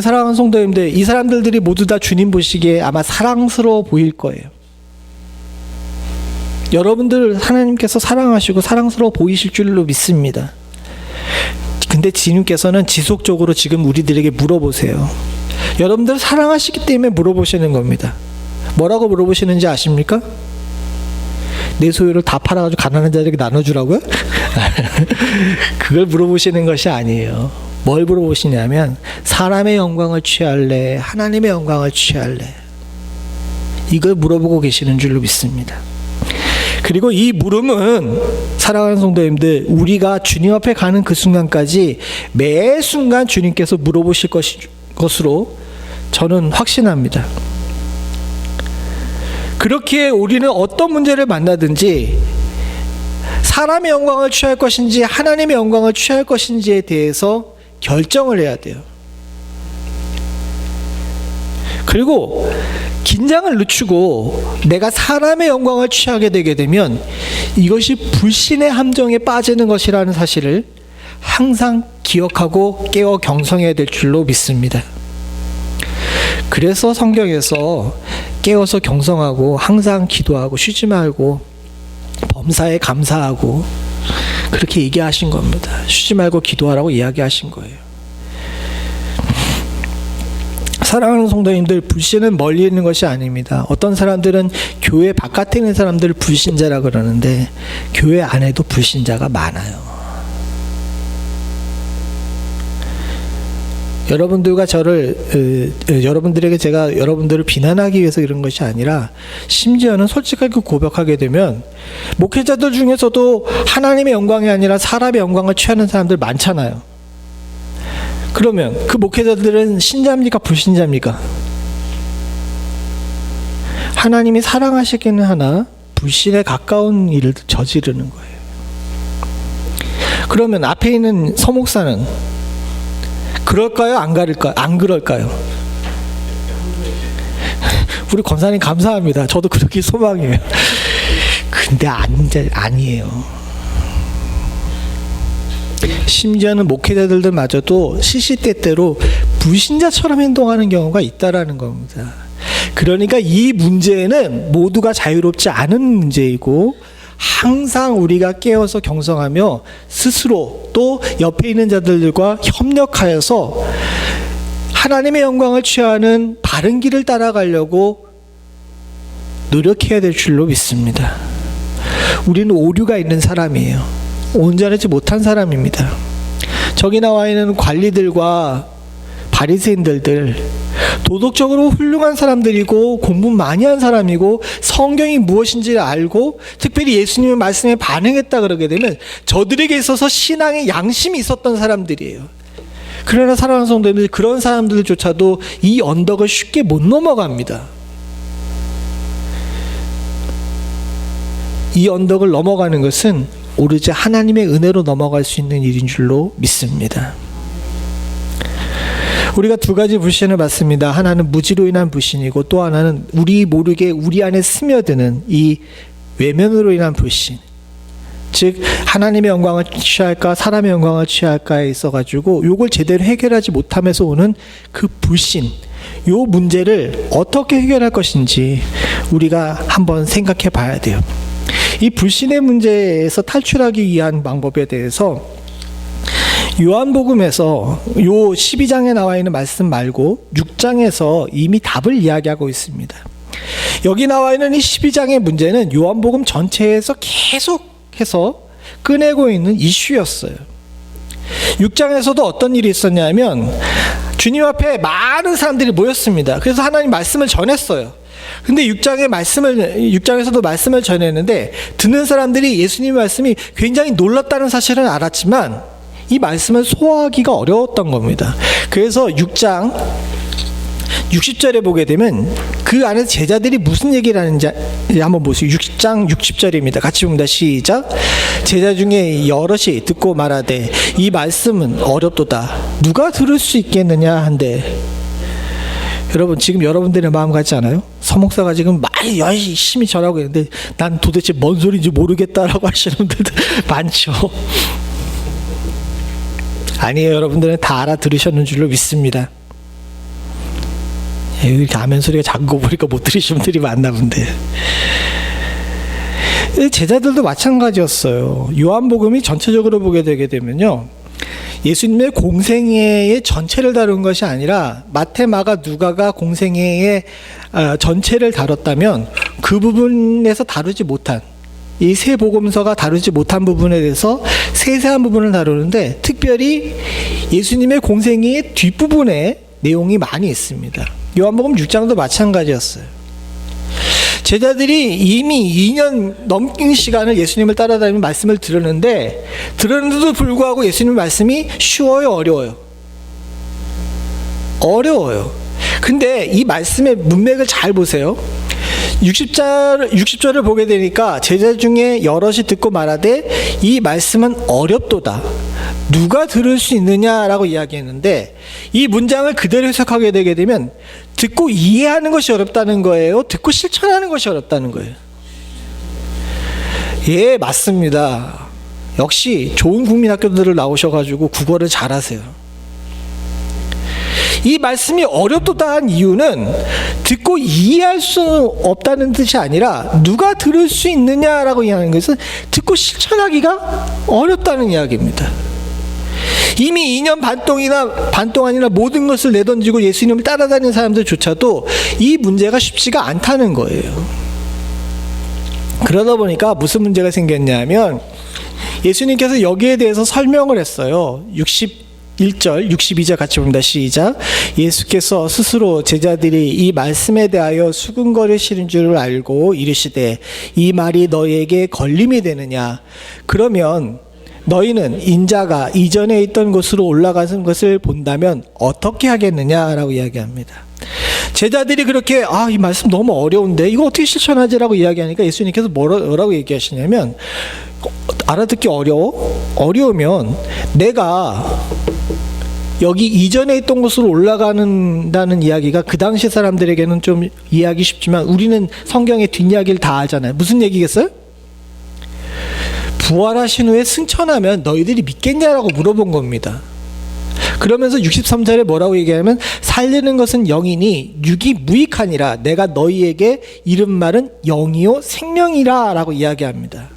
사랑하는 성도님들, 이 사람들이 모두 다 주님 보시기에 아마 사랑스러워 보일 거예요. 여러분들 하나님께서 사랑하시고 사랑스러워 보이실 줄로 믿습니다. 근데 주님께서는 지속적으로 지금 우리들에게 물어보세요. 여러분들 사랑하시기 때문에 물어보시는 겁니다. 뭐라고 물어보시는지 아십니까? 내 소유를 다 팔아가지고 가난한 자들에게 나눠주라고요? 그걸 물어보시는 것이 아니에요. 뭘 물어보시냐면 사람의 영광을 취할래? 하나님의 영광을 취할래? 이걸 물어보고 계시는 줄로 믿습니다. 그리고 이 물음은 사랑하는 성도님들, 우리가 주님 앞에 가는 그 순간까지 매 순간 주님께서 물어보실 것으로 저는 확신합니다. 그렇게 우리는 어떤 문제를 만나든지 사람의 영광을 취할 것인지 하나님의 영광을 취할 것인지에 대해서 결정을 해야 돼요. 그리고 긴장을 늦추고 내가 사람의 영광을 취하게 되게 되면 이것이 불신의 함정에 빠지는 것이라는 사실을 항상 기억하고 깨어 경성해야 될 줄로 믿습니다. 그래서 성경에서 깨어서 경성하고 항상 기도하고 쉬지 말고 범사에 감사하고 그렇게 얘기하신 겁니다. 쉬지 말고 기도하라고 이야기하신 거예요. 사랑하는 성도님들, 불신은 멀리 있는 것이 아닙니다. 어떤 사람들은 교회 바깥에 있는 사람들을 불신자라 그러는데 교회 안에도 불신자가 많아요. 여러분들에게 제가 여러분들을 비난하기 위해서 이런 것이 아니라 심지어는 솔직하게 고백하게 되면 목회자들 중에서도 하나님의 영광이 아니라 사람의 영광을 취하는 사람들 많잖아요. 그러면 그 목회자들은 신자입니까? 불신자입니까? 하나님이 사랑하시기는 하나 불신에 가까운 일을 저지르는 거예요. 그러면 앞에 있는 서목사는 그럴까요? 안 그럴까요? 우리 권사님 감사합니다. 저도 그렇게 소망해요. 근데 아니에요. 심지어는 목회자들마저도 시시때때로 불신자처럼 행동하는 경우가 있다라는 겁니다. 그러니까 이 문제는 모두가 자유롭지 않은 문제이고 항상 우리가 깨어서 경성하며 스스로 또 옆에 있는 자들과 협력하여서 하나님의 영광을 취하는 바른 길을 따라가려고 노력해야 될 줄로 믿습니다. 우리는 오류가 있는 사람이에요. 온전하지 못한 사람입니다. 저기 나와 있는 관리들과 바리새인들 도덕적으로 훌륭한 사람들이고 공부 많이 한 사람이고 성경이 무엇인지를 알고 특별히 예수님의 말씀에 반응했다 그러게 되면 저들에게 있어서 신앙의 양심이 있었던 사람들이에요. 그러나 사랑하는 성도님들, 그런 사람들조차도 이 언덕을 쉽게 못 넘어갑니다. 이 언덕을 넘어가는 것은 오로지 하나님의 은혜로 넘어갈 수 있는 일인 줄로 믿습니다. 우리가 두 가지 불신을 받습니다. 하나는 무지로 인한 불신이고 또 하나는 우리 모르게 우리 안에 스며드는 이 외면으로 인한 불신. 즉 하나님의 영광을 취할까 사람의 영광을 취할까에 있어가지고 요걸 제대로 해결하지 못하면서 오는 그 불신, 요 문제를 어떻게 해결할 것인지 우리가 한번 생각해 봐야 돼요. 이 불신의 문제에서 탈출하기 위한 방법에 대해서 요한복음에서 요 12장에 나와 있는 말씀 말고 6장에서 이미 답을 이야기하고 있습니다. 여기 나와 있는 이 12장의 문제는 요한복음 전체에서 계속해서 꺼내고 있는 이슈였어요. 6장에서도 어떤 일이 있었냐면 주님 앞에 많은 사람들이 모였습니다. 그래서 하나님 말씀을 전했어요. 근데 6장에서도 말씀을 전했는데 듣는 사람들이 예수님의 말씀이 굉장히 놀랍다는 사실은 알았지만 이 말씀을 소화하기가 어려웠던 겁니다. 그래서 6장 60절에 보게 되면 그 안에서 제자들이 무슨 얘기를 하는지 한번 보세요. 6장 60절입니다. 같이 봅니다. 시작. 제자 중에 여럿이 듣고 말하되 이 말씀은 어렵도다. 누가 들을 수 있겠느냐 한데, 여러분 지금 여러분들의 마음 같지 않아요? 서목사가 지금 많이 열심히 전하고 있는데 난 도대체 뭔 소리인지 모르겠다라고 하시는 분들도 많죠. 아니에요. 여러분들은 다 알아들으셨는 줄로 믿습니다. 이렇게 아멘 소리가 작은 거 보니까 못 들으신 분들이 많나 본데. 제자들도 마찬가지였어요. 요한복음이 전체적으로 보게 되게 되면요, 예수님의 공생애의 전체를 다룬 것이 아니라 마태, 마가, 누가가 공생애의 전체를 다뤘다면 그 부분에서 다루지 못한, 이 세 복음서가 다루지 못한 부분에 대해서 세세한 부분을 다루는데, 특별히 예수님의 공생애의 뒷부분에 내용이 많이 있습니다. 요한복음 6장도 마찬가지였어요. 제자들이 이미 2년 넘긴 시간을 예수님을 따라다니며 말씀을 들었는데도 불구하고 예수님의 말씀이 쉬워요, 어려워요? 어려워요. 근데 이 말씀의 문맥을 잘 보세요. 60절을 보게 되니까 제자 중에 여럿이 듣고 말하되 이 말씀은 어렵도다. 누가 들을 수 있느냐라고 이야기했는데, 이 문장을 그대로 해석하게 되게 되면 듣고 이해하는 것이 어렵다는 거예요? 듣고 실천하는 것이 어렵다는 거예요? 예, 맞습니다. 역시 좋은 국민학교들을 나오셔가지고 국어를 잘하세요. 이 말씀이 어렵다는 이유는 듣고 이해할 수 없다는 뜻이 아니라 누가 들을 수 있느냐라고 이야기하는 것은 듣고 실천하기가 어렵다는 이야기입니다. 이미 2년 반 동안이나 모든 것을 내던지고 예수님을 따라다니는 사람들조차도 이 문제가 쉽지가 않다는 거예요. 그러다 보니까 무슨 문제가 생겼냐면, 예수님께서 여기에 대해서 설명을 했어요. 61절, 62절 같이 봅니다. 시작. 예수께서 스스로 제자들이 이 말씀에 대하여 수근거리시는 줄을 알고 이르시되 이 말이 너희에게 걸림이 되느냐? 그러면 너희는 인자가 이전에 있던 곳으로 올라가는 것을 본다면 어떻게 하겠느냐라고 이야기합니다. 제자들이 그렇게 이 말씀 너무 어려운데 이거 어떻게 실천하지라고 이야기하니까 예수님께서 뭐라고 얘기하시냐면, 알아듣기 어려우면 내가 여기 이전에 있던 곳으로 올라가는다는 이야기가 그 당시 사람들에게는 좀 이해하기 쉽지만 우리는 성경의 뒷이야기를 다 알잖아요. 무슨 얘기겠어요? 부활하신 후에 승천하면 너희들이 믿겠냐라고 물어본 겁니다. 그러면서 63절에 뭐라고 얘기하냐면, 살리는 것은 영이니 육이 무익하니라. 내가 너희에게 이른 말은 영이요 생명이라 라고 이야기합니다.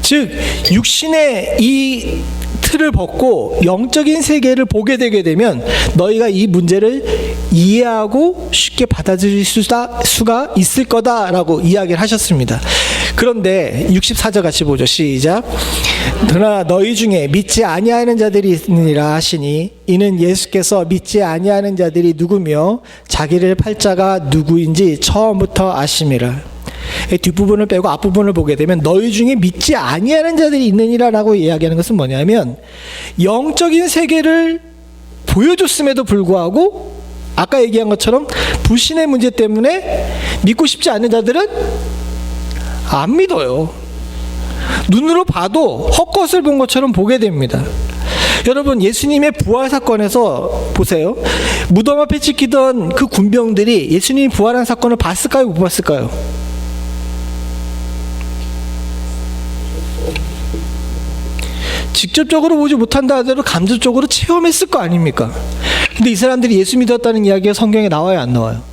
즉 육신의 이 틀을 벗고 영적인 세계를 보게 되게 되면 너희가 이 문제를 이해하고 쉽게 받아들일 수가 있을 거다라고 이야기를 하셨습니다. 그런데 64절 같이 보죠. 시작. 그러나 너희 중에 믿지 아니하는 자들이 있느니라 하시니, 이는 예수께서 믿지 아니하는 자들이 누구며 자기를 팔 자가 누구인지 처음부터 아심이라. 뒷부분을 빼고 앞부분을 보게 되면 너희 중에 믿지 아니하는 자들이 있느니라라고 이야기하는 것은 뭐냐면, 영적인 세계를 보여줬음에도 불구하고 아까 얘기한 것처럼 불신의 문제 때문에 믿고 싶지 않은 자들은 안 믿어요. 눈으로 봐도 헛것을 본 것처럼 보게 됩니다. 여러분, 예수님의 부활 사건에서 보세요. 무덤 앞에 찍히던 그 군병들이 예수님이 부활한 사건을 봤을까요? 못 봤을까요? 직접적으로 보지 못한다 하더라도 감정적으로 체험했을 거 아닙니까? 근데 이 사람들이 예수 믿었다는 이야기가 성경에 나와요, 안 나와요?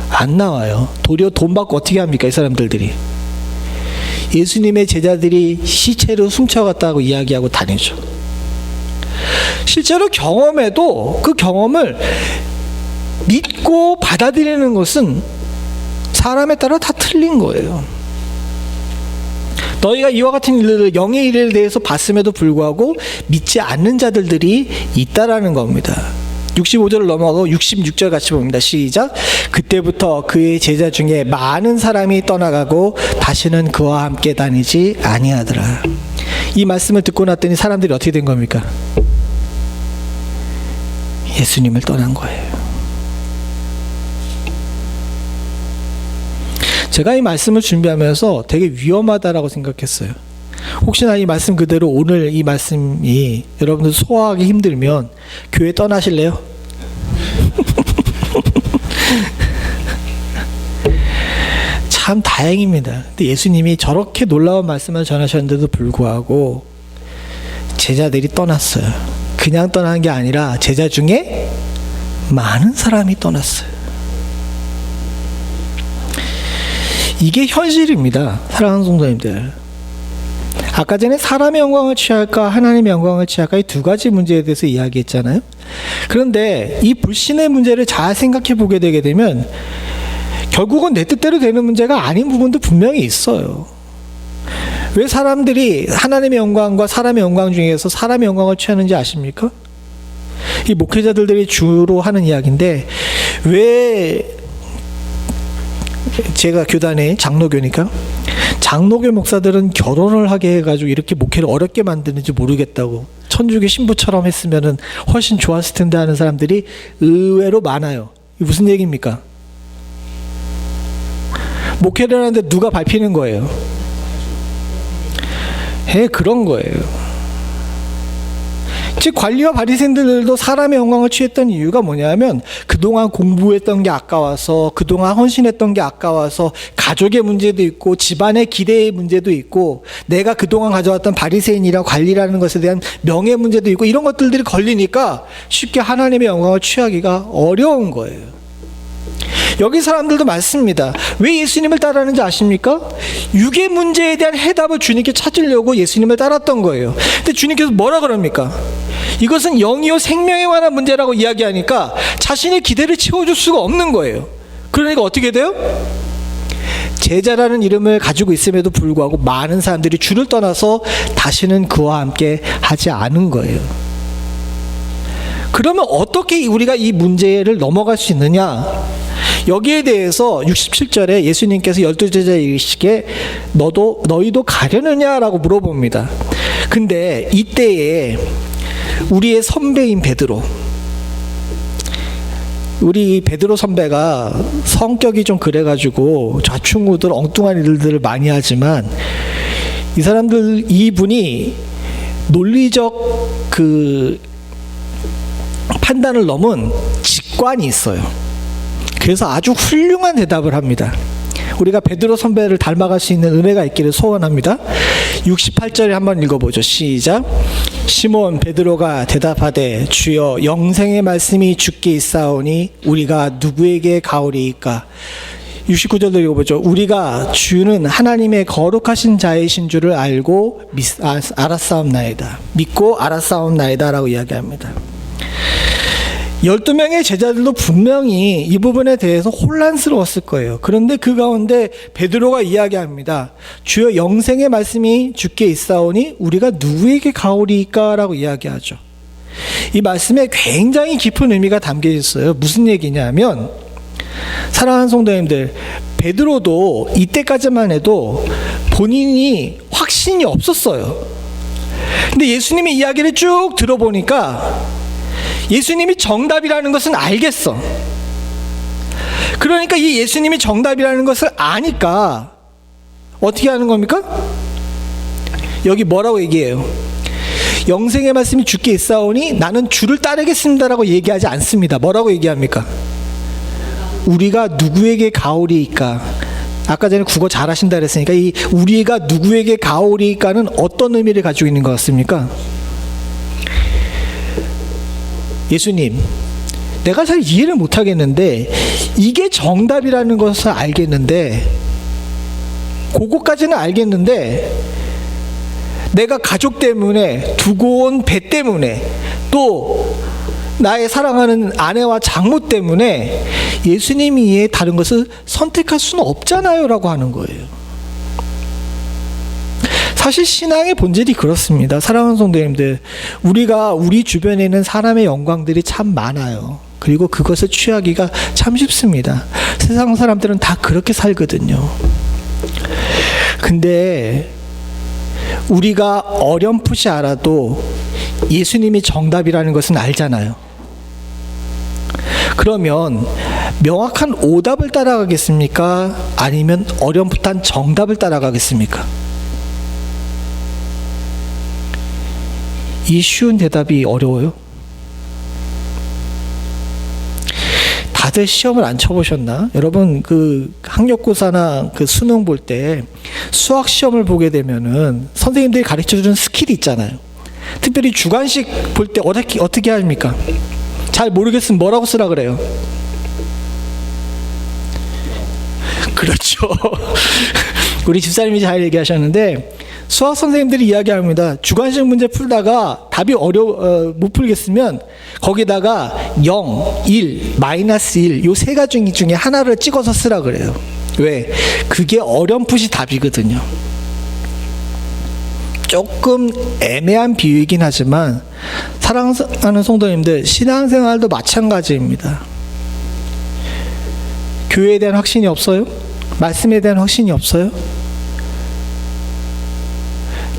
안 나와요. 도리어 돈 받고 어떻게 합니까, 이 사람들이? 예수님의 제자들이 시체로 훔쳐갔다고 이야기하고 다니죠. 실제로 경험해도 그 경험을 믿고 받아들이는 것은 사람에 따라 다 틀린 거예요. 너희가 이와 같은 일들을 영의 일에 대해서 봤음에도 불구하고 믿지 않는 자들이 있다라는 겁니다. 65절을 넘어가고 66절 같이 봅니다. 시작. 그때부터 그의 제자 중에 많은 사람이 떠나가고 다시는 그와 함께 다니지 아니하더라. 이 말씀을 듣고 났더니 사람들이 어떻게 된 겁니까? 예수님을 떠난 거예요. 제가 이 말씀을 준비하면서 되게 위험하다라고 생각했어요. 혹시나 이 말씀 그대로 오늘 이 말씀이 여러분들 소화하기 힘들면 교회 떠나실래요? 참 다행입니다. 근데 예수님이 저렇게 놀라운 말씀을 전하셨는데도 불구하고 제자들이 떠났어요. 그냥 떠난 게 아니라 제자 중에 많은 사람이 떠났어요. 이게 현실입니다. 사랑하는 성도님들. 아까 전에 사람의 영광을 취할까 하나님의 영광을 취할까 이 두 가지 문제에 대해서 이야기했잖아요. 그런데 이 불신의 문제를 잘 생각해 보게 되게 되면 결국은 내 뜻대로 되는 문제가 아닌 부분도 분명히 있어요. 왜 사람들이 하나님의 영광과 사람의 영광 중에서 사람의 영광을 취하는지 아십니까? 이 목회자들이 주로 하는 이야기인데, 왜 제가 교단의 장로교니까 장로교 목사들은 결혼을 하게 해가지고 이렇게 목회를 어렵게 만드는지 모르겠다고, 천주교 신부처럼 했으면 훨씬 좋았을 텐데 하는 사람들이 의외로 많아요. 이게 무슨 얘기입니까? 목회를 하는데 누가 밟히는 거예요? 그런 거예요. 즉 관리와 바리새인들도 사람의 영광을 취했던 이유가 뭐냐면 그동안 공부했던 게 아까워서, 그동안 헌신했던 게 아까워서, 가족의 문제도 있고 집안의 기대의 문제도 있고, 내가 그동안 가져왔던 바리새인이랑 관리라는 것에 대한 명예 문제도 있고, 이런 것들이 걸리니까 쉽게 하나님의 영광을 취하기가 어려운 거예요. 여기 사람들도 많습니다. 왜 예수님을 따르는지 아십니까? 육의 문제에 대한 해답을 주님께 찾으려고 예수님을 따랐던 거예요. 근데 주님께서 뭐라 그럽니까? 이것은 영이요 생명에 관한 문제라고 이야기하니까 자신의 기대를 채워줄 수가 없는 거예요. 그러니까 어떻게 돼요? 제자라는 이름을 가지고 있음에도 불구하고 많은 사람들이 주를 떠나서 다시는 그와 함께 하지 않은 거예요. 그러면 어떻게 우리가 이 문제를 넘어갈 수 있느냐? 여기에 대해서 67절에 예수님께서 12제자에 이르시기에 너희도 가려느냐라고 물어봅니다. 근데 이때에 우리의 선배인 베드로, 우리 베드로 선배가 성격이 좀 그래가지고 좌충우돌 엉뚱한 일들을 많이 하지만, 이 사람들, 이분이 논리적 그 판단을 넘은 직관이 있어요. 그래서 아주 훌륭한 대답을 합니다. 우리가 베드로 선배를 닮아갈 수 있는 은혜가 있기를 소원합니다. 68절에 한번 읽어보죠. 시작. 시몬 베드로가 대답하되 주여 영생의 말씀이 주께 있사오니 우리가 누구에게 가오리이까? 69절도 읽어보죠. 우리가 주는 하나님의 거룩하신 자이신 줄을 알고 알았사옵나이다. 믿고 알았사옵나이다 라고 이야기합니다. 12명의 제자들도 분명히 이 부분에 대해서 혼란스러웠을 거예요. 그런데 그 가운데 베드로가 이야기합니다. 주여 영생의 말씀이 주께 있사오니 우리가 누구에게 가오리이까? 라고 이야기하죠. 이 말씀에 굉장히 깊은 의미가 담겨 있어요. 무슨 얘기냐면, 사랑하는 성도님들, 베드로도 이때까지만 해도 본인이 확신이 없었어요. 근데 예수님의 이야기를 쭉 들어보니까 예수님이 정답이라는 것은 알겠어. 그러니까 이 예수님이 정답이라는 것을 아니까 어떻게 하는 겁니까? 여기 뭐라고 얘기해요? 영생의 말씀이 주께 있사오니 나는 주를 따르겠습니다라고 얘기하지 않습니다. 뭐라고 얘기합니까? 우리가 누구에게 가오리이까? 아까 전에 국어 잘하신다 그랬으니까 이 우리가 누구에게 가오리이까는 어떤 의미를 가지고 있는 것 같습니까? 예수님, 내가 잘 이해를 못하겠는데 이게 정답이라는 것을 알겠는데 그거까지는 알겠는데 내가 가족 때문에 두고 온 배 때문에 또 나의 사랑하는 아내와 장모 때문에 예수님 이외에 다른 것을 선택할 수는 없잖아요 라고 하는 거예요. 사실 신앙의 본질이 그렇습니다. 사랑하는 성도님들, 우리가 우리 주변에 있는 사람의 영광들이 참 많아요. 그리고 그것을 취하기가 참 쉽습니다. 세상 사람들은 다 그렇게 살거든요. 근데 우리가 어렴풋이 알아도 예수님이 정답이라는 것은 알잖아요. 그러면 명확한 오답을 따라가겠습니까? 아니면 어렴풋한 정답을 따라가겠습니까? 이 쉬운 대답이 어려워요? 다들 시험을 안 쳐보셨나? 여러분 그 학력고사나 그 수능 볼 때 수학 시험을 보게 되면은 선생님들이 가르쳐주는 스킬이 있잖아요. 특별히 주관식 볼 때 어떻게 합니까? 잘 모르겠으면 뭐라고 쓰라 그래요? 그렇죠. 우리 집사님이 잘 얘기하셨는데 수학 선생님들이 이야기합니다. 주관식 문제 풀다가 답이 못 풀겠으면 거기다가 0, 1, 마이너스 1 요 세 가지 중에 하나를 찍어서 쓰라 그래요. 왜? 그게 어렴풋이 답이거든요. 조금 애매한 비유이긴 하지만 사랑하는 성도님들, 신앙생활도 마찬가지입니다. 교회에 대한 확신이 없어요? 말씀에 대한 확신이 없어요?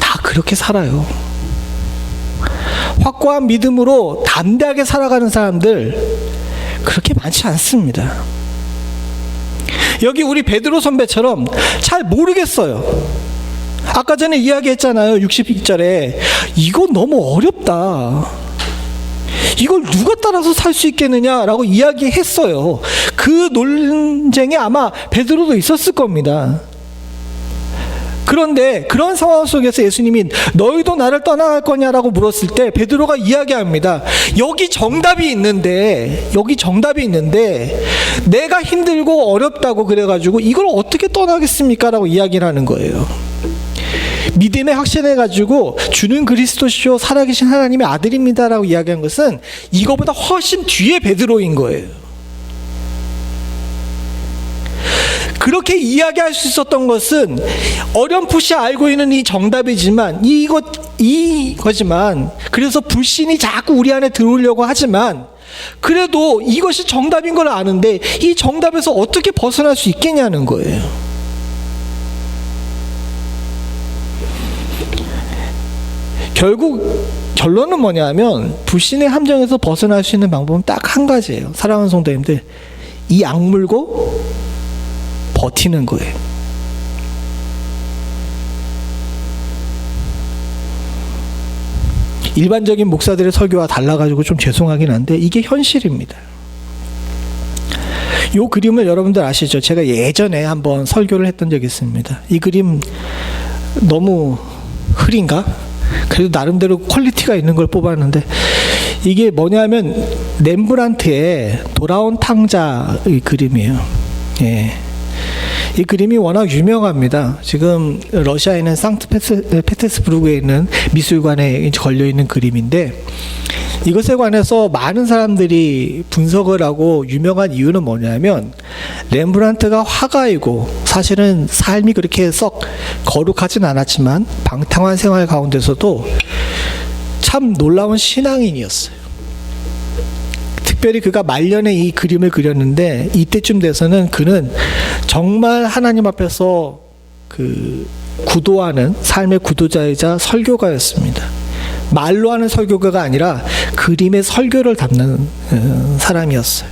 다 그렇게 살아요. 확고한 믿음으로 담대하게 살아가는 사람들 그렇게 많지 않습니다. 여기 우리 베드로 선배처럼 잘 모르겠어요. 아까 전에 이야기했잖아요. 62절에 이거 너무 어렵다. 이걸 누가 따라서 살 수 있겠느냐라고 이야기했어요. 그 논쟁에 아마 베드로도 있었을 겁니다. 그런데 그런 상황 속에서 예수님이 너희도 나를 떠나갈 거냐라고 물었을 때 베드로가 이야기합니다. 여기 정답이 있는데 내가 힘들고 어렵다고 그래가지고 이걸 어떻게 떠나겠습니까? 라고 이야기를 하는 거예요. 믿음에 확신해가지고 주는 그리스도시요 살아계신 하나님의 아들입니다라고 이야기한 것은 이거보다 훨씬 뒤에 베드로인 거예요. 그렇게 이야기할 수 있었던 것은 어렴풋이 알고 있는 이 정답이지만 이거지만 그래서 불신이 자꾸 우리 안에 들어오려고 하지만 그래도 이것이 정답인 걸 아는데 이 정답에서 어떻게 벗어날 수 있겠냐는 거예요. 결국 결론은 뭐냐면 불신의 함정에서 벗어날 수 있는 방법은 딱 한 가지예요. 사랑하는 성도님들, 이 악물고 버티는 거예요. 일반적인 목사들의 설교와 달라가지고 좀 죄송하긴 한데 이게 현실입니다. 이 그림을 여러분들 아시죠? 제가 예전에 한번 설교를 했던 적이 있습니다. 이 그림 너무 흐린가? 그래도 나름대로 퀄리티가 있는 걸 뽑았는데 이게 뭐냐면 렘브란트의 돌아온 탕자의 그림이에요. 예. 이 그림이 워낙 유명합니다. 지금 러시아에 있는 상트페테르스부르크에 있는 미술관에 걸려있는 그림인데 이것에 관해서 많은 사람들이 분석을 하고 유명한 이유는 뭐냐면 렘브란트가 화가이고 사실은 삶이 그렇게 썩 거룩하진 않았지만 방탕한 생활 가운데서도 참 놀라운 신앙인이었어요. 특별히 그가 말년에 이 그림을 그렸는데 이때쯤 돼서는 그는 정말 하나님 앞에서 그 구도하는 삶의 구도자이자 설교가였습니다. 말로 하는 설교가가 아니라 그림의 설교를 담는 사람이었어요.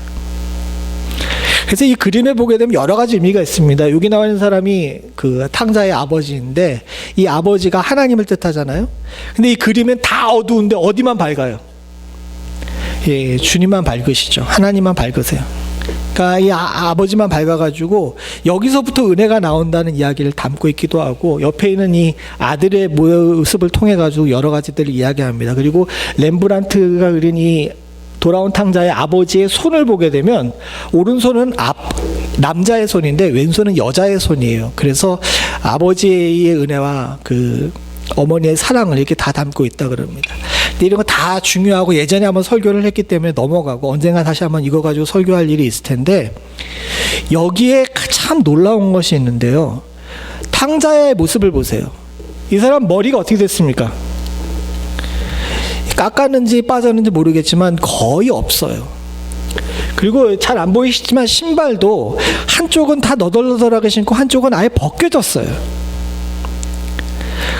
그래서 이 그림을 보게 되면 여러 가지 의미가 있습니다. 여기 나와 있는 사람이 그 탕자의 아버지인데 이 아버지가 하나님을 뜻하잖아요. 근데 이 그림은 다 어두운데 어디만 밝아요? 예, 주님만 밝으시죠. 하나님만 밝으세요. 그러니까 이 아버지만 밝아가지고 여기서부터 은혜가 나온다는 이야기를 담고 있기도 하고 옆에 있는 이 아들의 모습을 통해 가지고 여러 가지들을 이야기합니다. 그리고 렘브란트가 그린 이 돌아온 탕자의 아버지의 손을 보게 되면 오른손은 남자의 손인데 왼손은 여자의 손이에요. 그래서 아버지의 은혜와 그 어머니의 사랑을 이렇게 다 담고 있다 그럽니다. 근데 이런 거 다 중요하고 예전에 한번 설교를 했기 때문에 넘어가고 언젠가 다시 한번 이거 가지고 설교할 일이 있을 텐데, 여기에 참 놀라운 것이 있는데요. 탕자의 모습을 보세요. 이 사람 머리가 어떻게 됐습니까? 깎았는지 빠졌는지 모르겠지만 거의 없어요. 그리고 잘 안 보이시지만 신발도 한쪽은 다 너덜너덜하게 신고 한쪽은 아예 벗겨졌어요.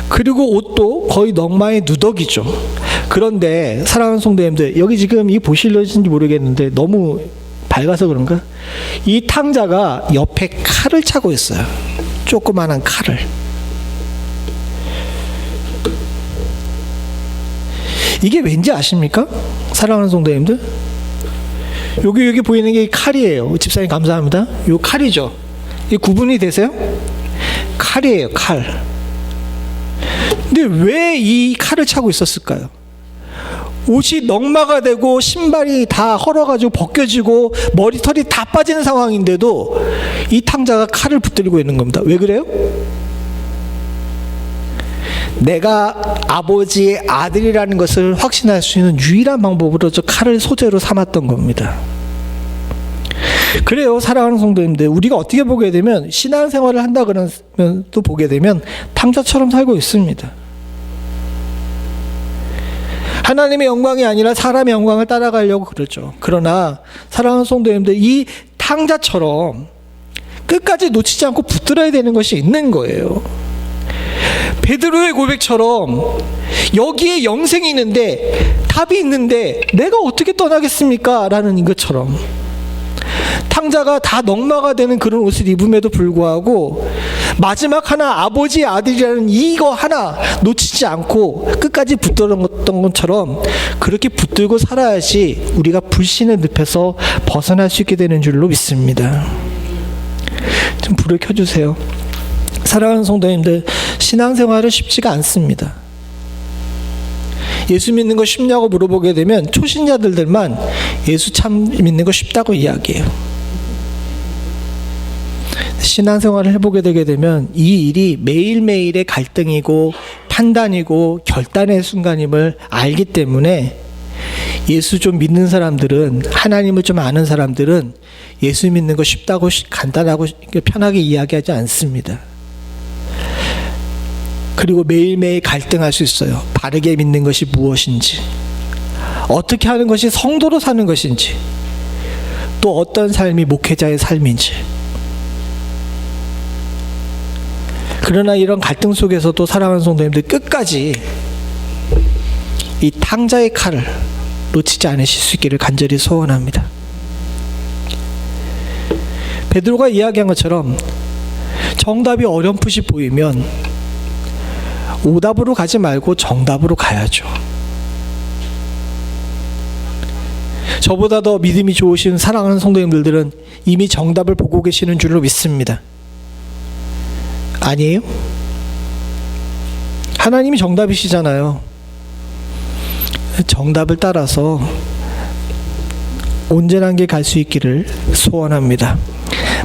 그리고 옷도 거의 넝마의 누더기죠. 그런데 사랑하는 성도님들, 여기 지금 이 보실려진지 모르겠는데 너무 밝아서 그런가? 이 탕자가 옆에 칼을 차고 있어요. 조그만한 칼을. 이게 왠지 아십니까? 사랑하는 성도님들, 여기 보이는 게 칼이에요. 집사님 감사합니다. 이 칼이죠. 이 구분이 되세요? 칼이에요, 칼. 근데 왜 이 칼을 차고 있었을까요? 옷이 넝마가 되고 신발이 다 헐어가지고 벗겨지고 머리털이 다 빠지는 상황인데도 이 탕자가 칼을 붙들고 있는 겁니다. 왜 그래요? 내가 아버지의 아들이라는 것을 확신할 수 있는 유일한 방법으로 저 칼을 소재로 삼았던 겁니다. 그래요, 사랑하는 성도님들, 우리가 어떻게 보게 되면 신앙생활을 한다 그러면 또 보게 되면 탕자처럼 살고 있습니다. 하나님의 영광이 아니라 사람의 영광을 따라가려고 그러죠. 그러나 사랑하는 성도님들, 이 탕자처럼 끝까지 놓치지 않고 붙들어야 되는 것이 있는 거예요. 베드로의 고백처럼 여기에 영생이 있는데, 답이 있는데 내가 어떻게 떠나겠습니까? 라는 것처럼 탕자가 다 넝마가 되는 그런 옷을 입음에도 불구하고 마지막 하나, 아버지의 아들이라는 이거 하나 놓치지 않고 끝까지 붙들었던 것처럼 그렇게 붙들고 살아야지 우리가 불신의 늪에서 벗어날 수 있게 되는 줄로 믿습니다. 좀 불을 켜주세요. 사랑하는 성도님들, 신앙생활은 쉽지가 않습니다. 예수 믿는 거 쉽냐고 물어보게 되면 초신자들만 예수 참 믿는 거 쉽다고 이야기해요. 신앙생활을 해보게 되게 되면 이 일이 매일매일의 갈등이고 판단이고 결단의 순간임을 알기 때문에 예수 좀 믿는 사람들은, 하나님을 좀 아는 사람들은 예수 믿는 거 쉽다고 간단하고 편하게 이야기하지 않습니다. 그리고 매일매일 갈등할 수 있어요. 바르게 믿는 것이 무엇인지, 어떻게 하는 것이 성도로 사는 것인지, 또 어떤 삶이 목회자의 삶인지. 그러나 이런 갈등 속에서도 사랑하는 성도님들, 끝까지 이 탕자의 칼을 놓치지 않으실 수 있기를 간절히 소원합니다. 베드로가 이야기한 것처럼 정답이 어렴풋이 보이면 오답으로 가지 말고 정답으로 가야죠. 저보다 더 믿음이 좋으신 사랑하는 성도님들은 이미 정답을 보고 계시는 줄로 믿습니다. 아니에요? 하나님이 정답이시잖아요. 정답을 따라서 온전한 길 갈 수 있기를 소원합니다.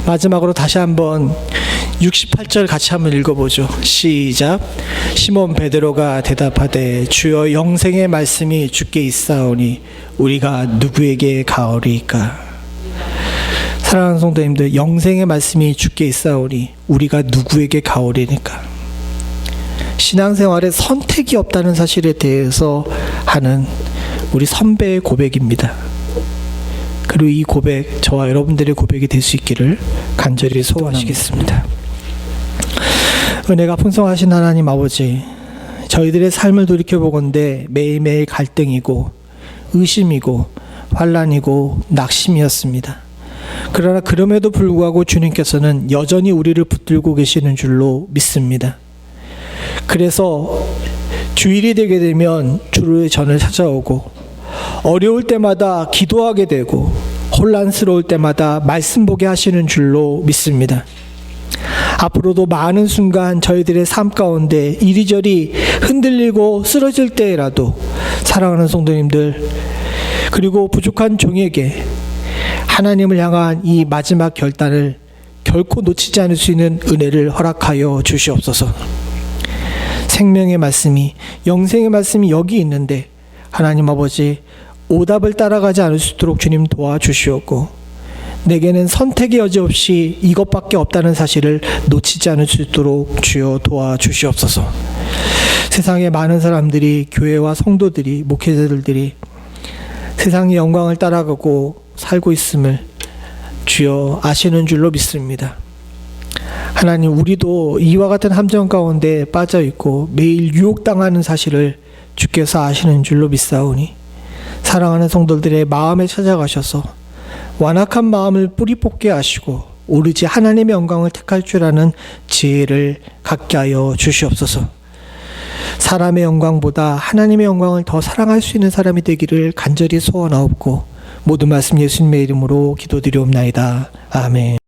마지막으로 다시 한번 68절 같이 한번 읽어보죠. 시작. 시몬 베드로가 대답하되 주여, 영생의 말씀이 주께 있사오니 우리가 누구에게 가오리이까? 사랑하는 성도님들, 영생의 말씀이 주께 있사오니 우리가 누구에게 가오리니까? 신앙생활에 선택이 없다는 사실에 대해서 하는 우리 선배의 고백입니다. 그리고 이 고백, 저와 여러분들의 고백이 될 수 있기를 간절히 소원하시겠습니다. 은혜가 풍성하신 하나님 아버지, 저희들의 삶을 돌이켜보건대 매일매일 갈등이고 의심이고 환난이고 낙심이었습니다. 그러나 그럼에도 불구하고 주님께서는 여전히 우리를 붙들고 계시는 줄로 믿습니다. 그래서 주일이 되게 되면 주의 전을 찾아오고, 어려울 때마다 기도하게 되고, 혼란스러울 때마다 말씀 보게 하시는 줄로 믿습니다. 앞으로도 많은 순간 저희들의 삶 가운데 이리저리 흔들리고 쓰러질 때라도 사랑하는 성도님들, 그리고 부족한 종에게 하나님을 향한 이 마지막 결단을 결코 놓치지 않을 수 있는 은혜를 허락하여 주시옵소서. 생명의 말씀이, 영생의 말씀이 여기 있는데 하나님 아버지, 오답을 따라가지 않을 수 있도록 주님 도와주시옵고, 내게는 선택의 여지 없이 이것밖에 없다는 사실을 놓치지 않을 수 있도록 주여 도와주시옵소서. 세상에 많은 사람들이, 교회와 성도들이, 목회자들이 세상의 영광을 따라가고 살고 있음을 주여 아시는 줄로 믿습니다. 하나님, 우리도 이와 같은 함정 가운데 빠져 있고 매일 유혹당하는 사실을 주께서 아시는 줄로 믿사오니, 사랑하는 성도들의 마음에 찾아가셔서 완악한 마음을 뿌리 뽑게 하시고 오로지 하나님의 영광을 택할 줄 아는 지혜를 갖게 하여 주시옵소서. 사람의 영광보다 하나님의 영광을 더 사랑할 수 있는 사람이 되기를 간절히 소원하옵고, 모든 말씀 예수님의 이름으로 기도드리옵나이다. 아멘.